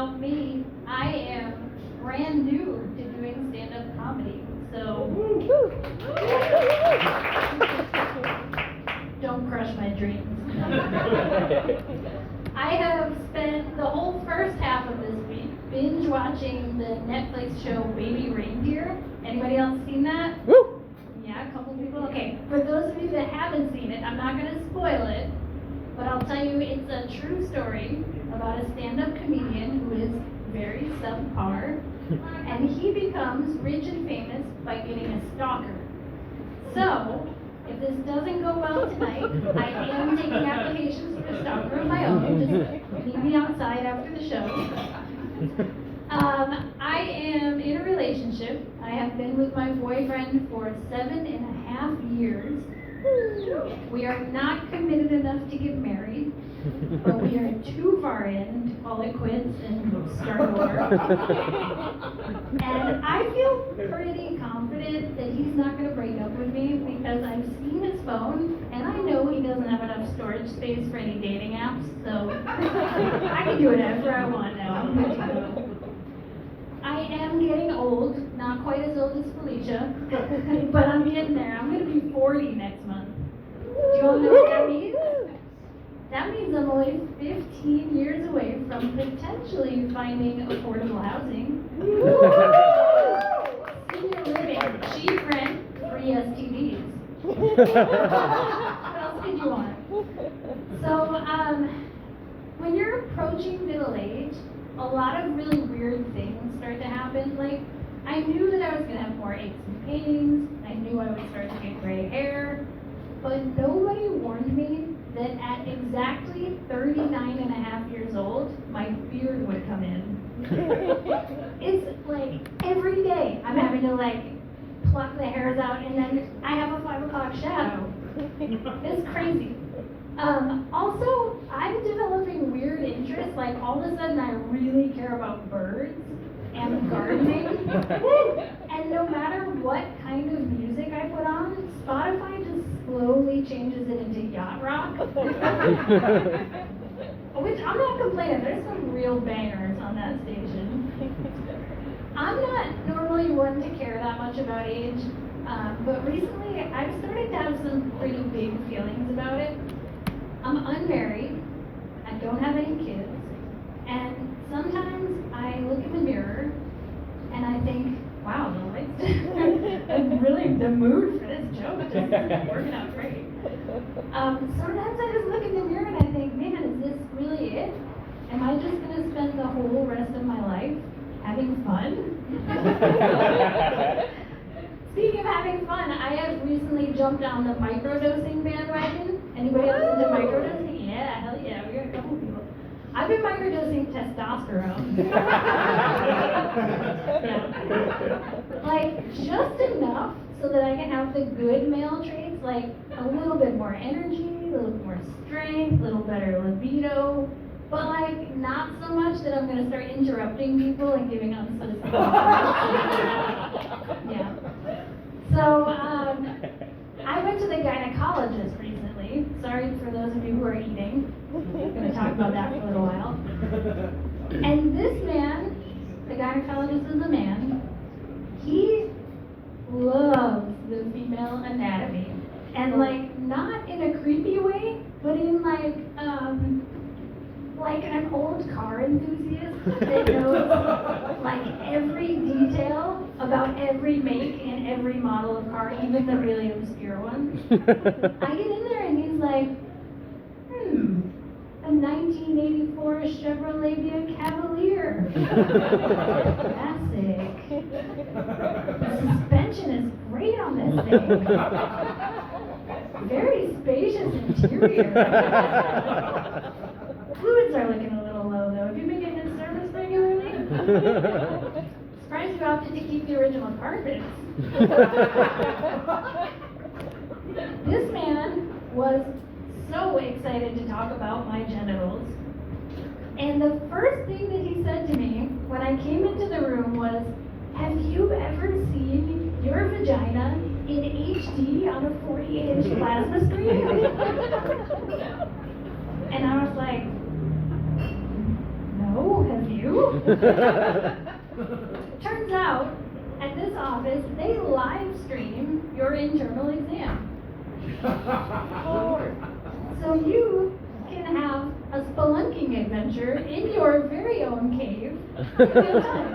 about me, I am brand new to doing stand-up comedy. So don't crush my dreams. I have spent the whole first half of this week binge watching the Netflix show Baby Reindeer. Anybody else seen that? Woo! Yeah, a couple people. Okay, for those of you that haven't seen it, I'm not going to spoil it, but I'll tell you it's a true story about a stand-up comedian who is very subpar, and he becomes rich and famous by getting a stalker. So, if this doesn't go well tonight, I am taking applications for a stalker of my own. Just meet me outside after the show. I am in a relationship. I have been with my boyfriend for 7.5 years. We are not committed enough to get married, but we are too far in to call it quits and start over. And I feel pretty confident that he's not going to break up with me because I've seen his phone and I know he doesn't have enough storage space for any dating apps, so I can do whatever I want now. I'm good to go. I am getting old, not quite as old as Felicia, but I'm getting there. I'm going to be 40 next month. Do you all know what that means? That means I'm only 15 years away from potentially finding affordable housing. Senior living, cheap rent, free STDs. What else did you want? So, when you're approaching middle age, a lot of really weird things start to happen. Like, I knew that I was going to have more aches and pains. I knew I would start to get gray hair. But nobody warned me that at exactly 39.5 years old, my beard would come in. It's like every day I'm having to like pluck the hairs out and then I have a 5 o'clock shadow. It's crazy. Also, I'm developing weird interests, like all of a sudden I really care about birds and gardening. And no matter what kind of music I put on, Spotify just slowly changes it into yacht rock. Which I'm not complaining, there's some real bangers on that station. I'm not normally one to care that much about age, but recently I've started to have some pretty big feelings about it. I'm unmarried, I don't have any kids, and sometimes I look in the mirror and I think, wow, the lights, really, the mood for this joke just isn't working out great. Sometimes I just look in the mirror and I think, man, is this really it? Am I just going to spend the whole rest of my life having fun? Speaking of having fun, I have recently jumped on the microdosing bandwagon. Anybody else into microdosing? Yeah, hell yeah, we got a couple people. I've been microdosing testosterone. Yeah. Like, just enough so that I can have the good male traits, like a little bit more energy, a little bit more strength, a little better libido, but like not so much that I'm going to start interrupting people and giving unsolicited Yeah. So, I went to the gynecologist recently. Sorry for those of you who are eating. I'm going to talk about that for a little while. And this man, the gynecologist is a man, he loves the female anatomy. And like, not in a creepy way, but in like an old car enthusiast that knows like every detail about every make and every model of car, even the really obscure ones. I get in there and he's like, a 1984 Chevrolet Cavalier. Classic. The suspension is great on this thing. Very spacious interior. Fluids are looking a little low though. Have you been getting in service regularly? Surprised you opted to keep the original carpets. This man was so excited to talk about my genitals. And the first thing that he said to me when I came into the room was, have you ever seen your vagina in HD on a 48-inch plasma screen? And I was like, no, have you? you? Turns out, at this office, they live stream your internal exam. So you can have a spelunking adventure in your very own cave in real time.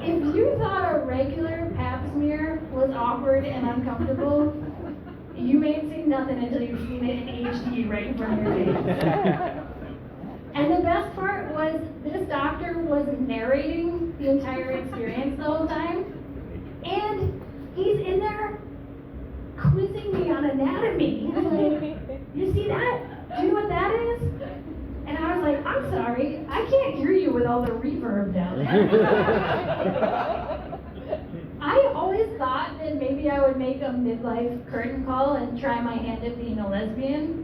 If you thought a regular pap smear was awkward and uncomfortable, you may have seen nothing until you've seen it in HD right in front of your face. And the best part was this doctor was narrating the entire experience the whole time, and he's in there quizzing me on anatomy. He's like, you see that? Do you know what that is? And I was like, I'm sorry, I can't hear you with all the reverb down there. I always thought that maybe I would make a midlife curtain call and try my hand at being a lesbian.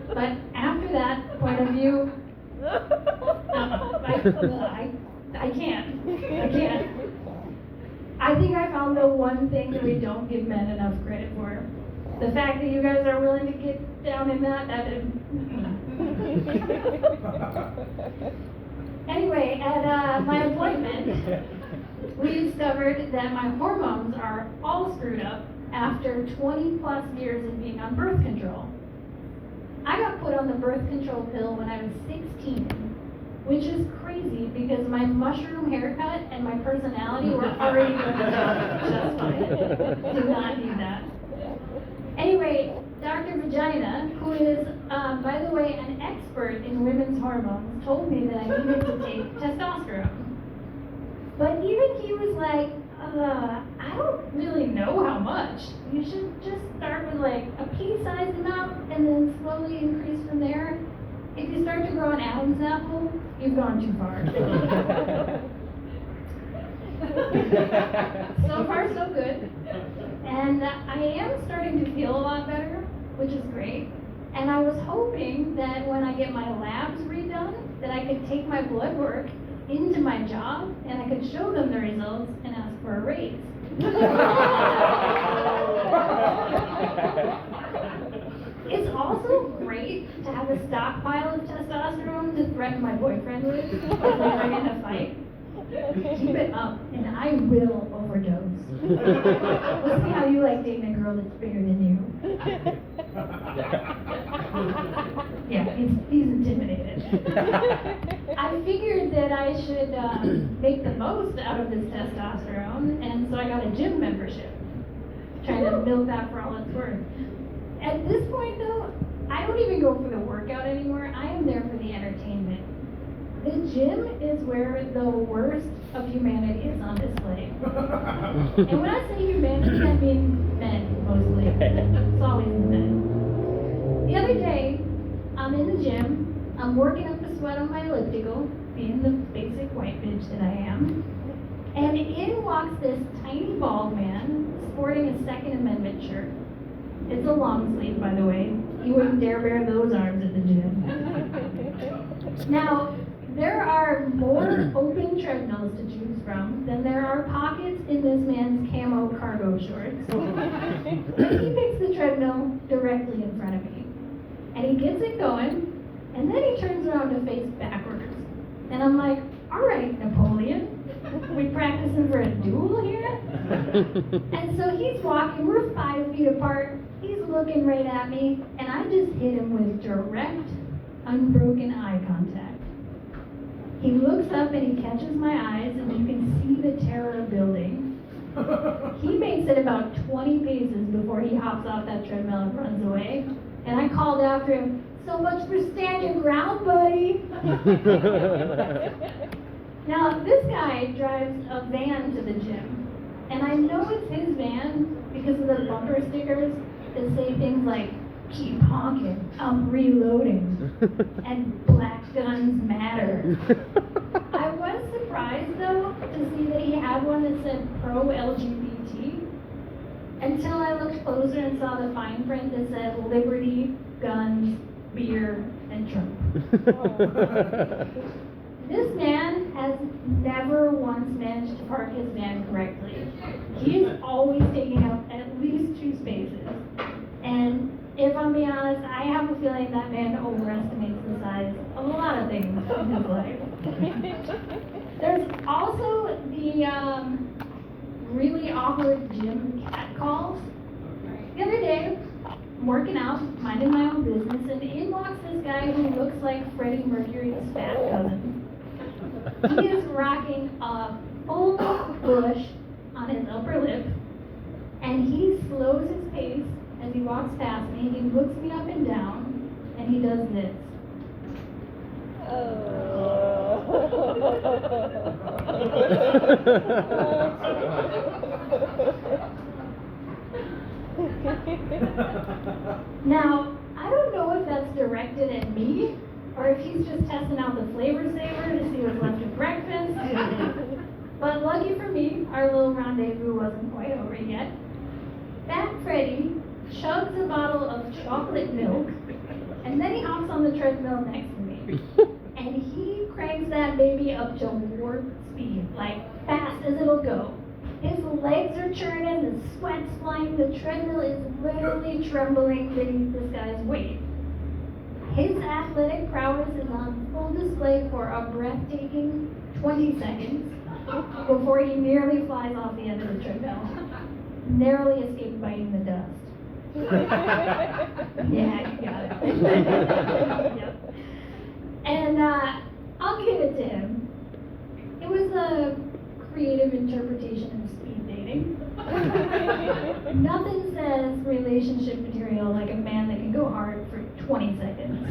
But after that point of view, I can't. I can't. I think I found the one thing that we don't give men enough credit for. The fact that you guys are willing to get down in that Anyway, at my appointment, we discovered that my hormones are all screwed up after 20 plus years of being on birth control. I got put on the birth control pill when I was 16, which is crazy because my mushroom haircut and my personality were already going just fine. Did not need that. Anyway, Dr. Vagina, who is, by the way, an expert in women's hormones, told me that I needed to take testosterone. But even he was like, I don't really know how much. You should just start with like a pea-sized amount and then slowly increase from there. If you start to grow an Adam's apple, you've gone too far. So far, so good. And I am starting to feel a lot better, which is great. And I was hoping that when I get my labs redone, that I could take my blood work into my job and I could show them the results and ask for a raise. It's also great to have a stockpile of testosterone to threaten my boyfriend with if we're in a fight. Keep it up, and I will overdose. We'll see how you like dating a girl that's bigger than you. Yeah, he's intimidated. I figured that I should make the most out of this testosterone, and so I got a gym membership. Trying to milk that for all it's worth. At this point, though, I don't even go for the workout anymore. I am there for the entertainment. The gym is where the worst of humanity is on display. And when I say humanity, I mean men, mostly. It's always men. The other day, I'm in the gym, I'm working up the sweat on my elliptical, being the basic white bitch that I am, and in walks this tiny bald man sporting a Second Amendment shirt. It's a long sleeve, by the way. You wouldn't dare bare those arms at the gym. Now, there are more open treadmills to choose from than there are pockets in this man's camo cargo shorts. But he picks the treadmill directly in front of me. And he gets it going, and then he turns around to face backwards. And I'm like, all right, Napoleon, we practicing for a duel here? And so he's walking, we're 5 feet apart, he's looking right at me, and I just hit him with direct, unbroken eye contact. He looks up and he catches my eyes, and you can see the terror building. He makes it about 20 paces before he hops off that treadmill and runs away. And I called after him, so much for stand your ground, buddy. Now, this guy drives a van to the gym. And I know it's his van because of the bumper stickers that say things like, keep honking, I'm reloading, and black guns matter. I was surprised, though, to see that he had one that said pro-LGBT, until I looked closer and saw the fine print that said liberty, guns, beer, and Trump. This man has never once managed to park his van correctly. He is always taking up at least 2 spaces. And if I'm being honest, I have a feeling that man overestimates the size of a lot of things. things in his life. There's also the really awkward gym cat calls. The other day, I'm working out, minding my own business, and in walks this guy who looks like Freddie Mercury's fat cousin. He is rocking a full bush on his upper lip, and he slows his pace as he walks past me. He looks me up and down, and he does this. Now, I don't know if that's directed at me, or if he's just testing out the flavor saver to see what's left of breakfast. But lucky for me, our little rendezvous wasn't quite over yet. Fat Freddy chugs a bottle of chocolate milk, and then he hops on the treadmill next to me. And he cranks that baby up to warp speed, like fast as it'll go. His legs are churning, the sweat's flying, the treadmill is literally trembling beneath this guy's weight. His athletic prowess is on full display for a breathtaking 20 seconds before he nearly flies off the end of the treadmill, narrowly escaped biting the dust. Yeah, you got it. Yep. And I'll give it to him. It was a creative interpretation of speed dating. Nothing says relationship material like a man that can go hard for 20 seconds.